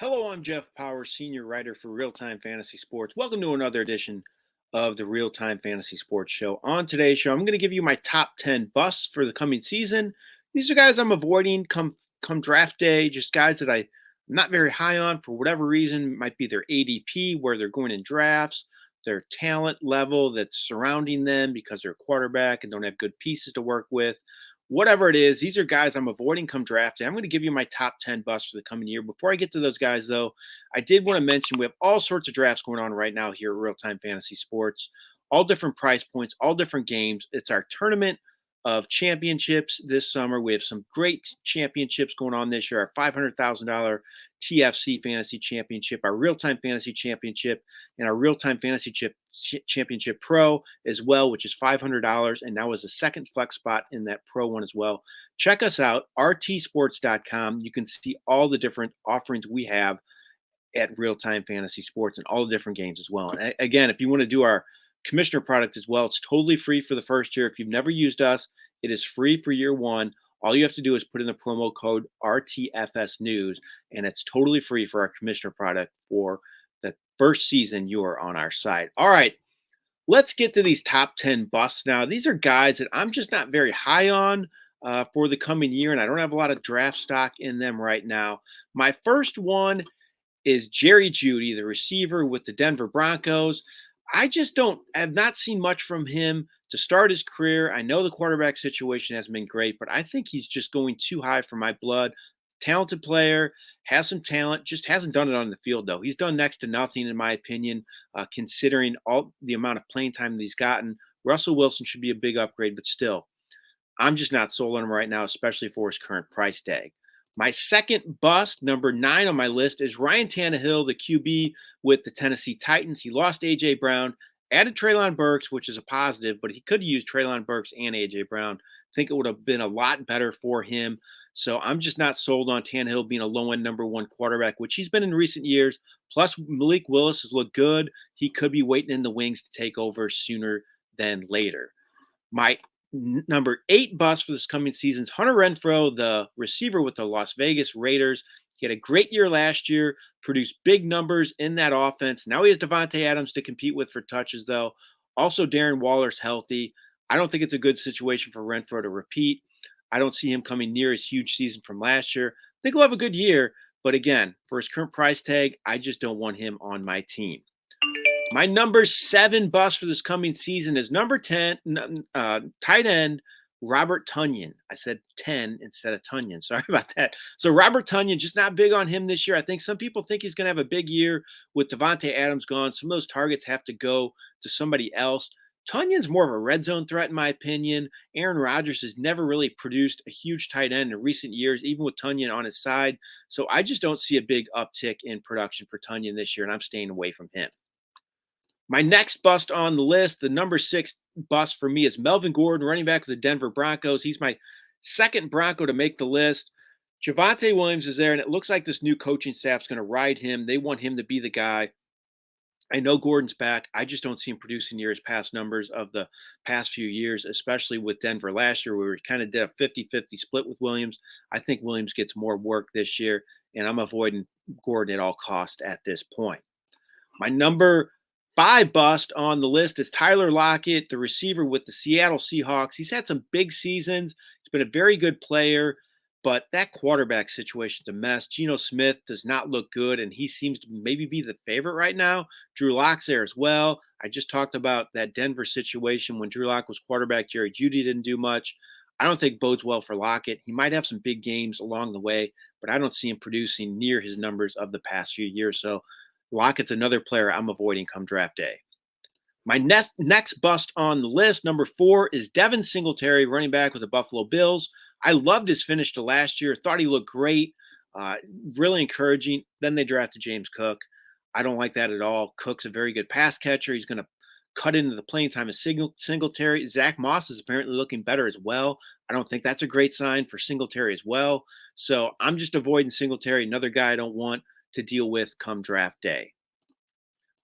Hello, I'm Jeff Paur, senior writer for RealTime Fantasy Sports. Welcome to another edition of the RealTime Fantasy Sports Show. On today's show, I'm going to give you my top 10 busts for the coming season. These are guys I'm avoiding come draft day, just guys that I'm not very high on for whatever reason. It might be their ADP, where they're going in drafts, their talent level that's surrounding them because they're a quarterback and don't have good pieces to work with. Whatever it is, these are guys I'm avoiding come draft day. I'm going to give you my top 10 busts for the coming year. Before I get to those guys, though, I did want to mention we have all sorts of drafts going on right now here at Real Time Fantasy Sports, all different price points, all different games. It's our tournament of championships this summer. We have some great championships going on this year. Our $500,000 TFC Fantasy Championship, our Real Time Fantasy Championship, and our Real Time Fantasy Championship Pro as well, which is $500. And now is a second flex spot in that Pro one as well. Check us out, rtsports.com. You can see all the different offerings we have at Real Time Fantasy Sports and all the different games as well. And again, if you want to do our commissioner product as well, it's totally free for the first year. If you've never used us, it is free for year one. All you have to do is put in the promo code RTFS News, and it's totally free for our commissioner product for the first season you are on our site. All right, let's get to these top 10 busts now. These are guys that I'm just not very high on for the coming year, and I don't have a lot of draft stock in them right now. My first one is Jeudy, the receiver with the Denver Broncos. I have not seen much from him to start his career. I know the quarterback situation hasn't been great, but I think he's just going too high for my blood. Talented player, has some talent, just hasn't done it on the field, though. He's done next to nothing, in my opinion, considering all the amount of playing time that he's gotten. Russell Wilson should be a big upgrade, but still, I'm just not sold on him right now, especially for his current price tag. My second bust, number 9 on my list, is Ryan Tannehill, the QB with the Tennessee Titans. He lost A.J. Brown, added Treylon Burks, which is a positive, but he could have used Treylon Burks and A.J. Brown. I think it would have been a lot better for him. So I'm just not sold on Tannehill being a low-end number 1 quarterback, which he's been in recent years. Plus, Malik Willis has looked good. He could be waiting in the wings to take over sooner than later. My number 8 bust for this coming season is Hunter Renfrow, the receiver with the Las Vegas Raiders. He had a great year last year, produced big numbers in that offense. Now he has Devontae Adams to compete with for touches, though. Also, Darren Waller's healthy. I don't think it's a good situation for Renfrow to repeat. I don't see him coming near his huge season from last year. I think he'll have a good year, but again, for his current price tag, I just don't want him on my team. My number 7 bust for this coming season is number 10, tight end, Robert Tonyan. I said 10 instead of Tonyan. Sorry about that. So Robert Tonyan, just not big on him this year. I think some people think he's going to have a big year with Devontae Adams gone. Some of those targets have to go to somebody else. Tonyan's more of a red zone threat, in my opinion. Aaron Rodgers has never really produced a huge tight end in recent years, even with Tonyan on his side. So I just don't see a big uptick in production for Tonyan this year, and I'm staying away from him. My next bust on the list, the number 6 bust for me, is Melvin Gordon, running back of the Denver Broncos. He's my second Bronco to make the list. Javonte Williams is there, and it looks like this new coaching staff is going to ride him. They want him to be the guy. I know Gordon's back. I just don't see him producing near his past numbers of the past few years, especially with Denver last year, where we kind of did a 50-50 split with Williams. I think Williams gets more work this year, and I'm avoiding Gordon at all costs at this point. My number 5 bust on the list is Tyler Lockett, the receiver with the Seattle Seahawks. He's had some big seasons. He's been a very good player, but that quarterback situation's a mess. Geno Smith does not look good, and he seems to maybe be the favorite right now. Drew Lock's there as well. I just talked about that Denver situation when Drew Lock was quarterback. Jerry Jeudy didn't do much. I don't think bodes well for Lockett. He might have some big games along the way, but I don't see him producing near his numbers of the past few years. So Lockett's another player I'm avoiding come draft day. My next bust on the list, number 4, is Devin Singletary, running back with the Buffalo Bills. I loved his finish to last year. Thought he looked great, really encouraging. Then they drafted James Cook. I don't like that at all. Cook's a very good pass catcher. He's going to cut into the playing time of Singletary. Zach Moss is apparently looking better as well. I don't think that's a great sign for Singletary as well. So I'm just avoiding Singletary, another guy I don't want to deal with come draft day.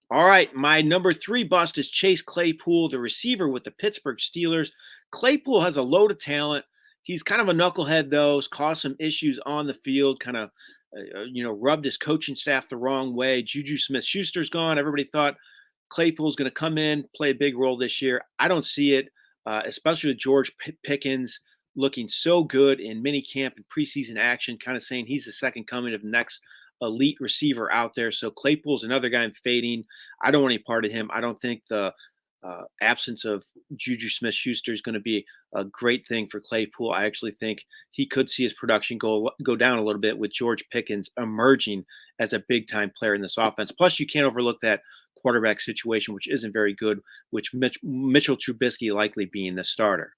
All right, my number 3 bust is Chase Claypool, the receiver with the Pittsburgh Steelers. Claypool has a load of talent. He's kind of a knucklehead, though. Has caused some issues on the field, kind of rubbed his coaching staff the wrong way. Juju Smith-Schuster's gone. Everybody thought Claypool's going to come in, play a big role this year. I don't see it, especially with George Pickens looking so good in minicamp and preseason action, kind of saying he's the second coming of the next elite receiver out there. So Claypool's another guy I'm fading. I don't want any part of him. I don't think the absence of Juju Smith-Schuster is going to be a great thing for Claypool. I actually think he could see his production go down a little bit with George Pickens emerging as a big-time player in this offense. Plus, you can't overlook that quarterback situation, which isn't very good, which Mitchell Trubisky likely being the starter.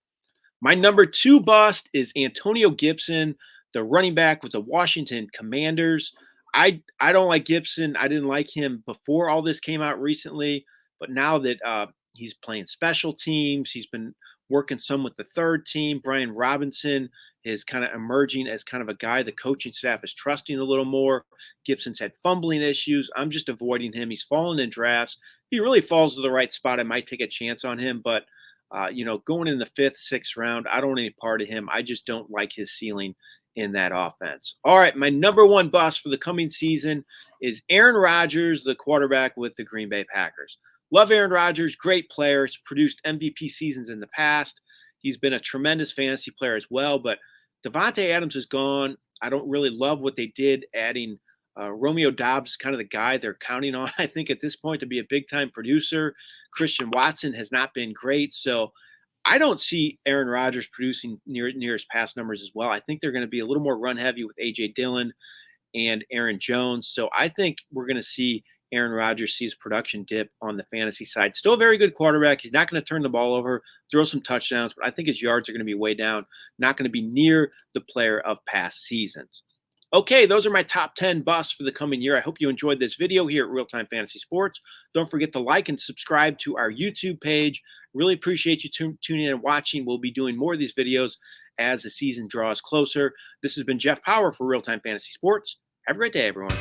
My number 2 bust is Antonio Gibson, the running back with the Washington Commanders. I don't like Gibson. I didn't like him before all this came out recently, but now that he's playing special teams, he's been working some with the third team. Brian Robinson is kind of emerging as kind of a guy the coaching staff is trusting a little more. Gibson's had fumbling issues. I'm just avoiding him. He's fallen in drafts. If he really falls to the right spot, I might take a chance on him, but going in the 5th, 6th round, I don't want any part of him. I just don't like his ceiling in that offense. All right, my number 1 bust for the coming season is Aaron Rodgers, the quarterback with the Green Bay Packers. Love Aaron Rodgers, great player. He's produced MVP seasons in the past. He's been a tremendous fantasy player as well, but Devontae Adams is gone. I don't really love what they did adding Romeo Doubs, kind of the guy they're counting on, I think, at this point to be a big-time producer. Christian Watson has not been great, so I don't see Aaron Rodgers producing near his past numbers as well. I think they're going to be a little more run-heavy with A.J. Dillon and Aaron Jones, so I think we're going to see Aaron Rodgers see his production dip on the fantasy side. Still a very good quarterback. He's not going to turn the ball over, throw some touchdowns, but I think his yards are going to be way down, not going to be near the player of past seasons. Okay, those are my top 10 busts for the coming year. I hope you enjoyed this video here at RealTime Fantasy Sports. Don't forget to like and subscribe to our YouTube page. Really appreciate you tuning in and watching. We'll be doing more of these videos as the season draws closer. This has been Jeff Paur for RealTime Fantasy Sports. Have a great day, everyone.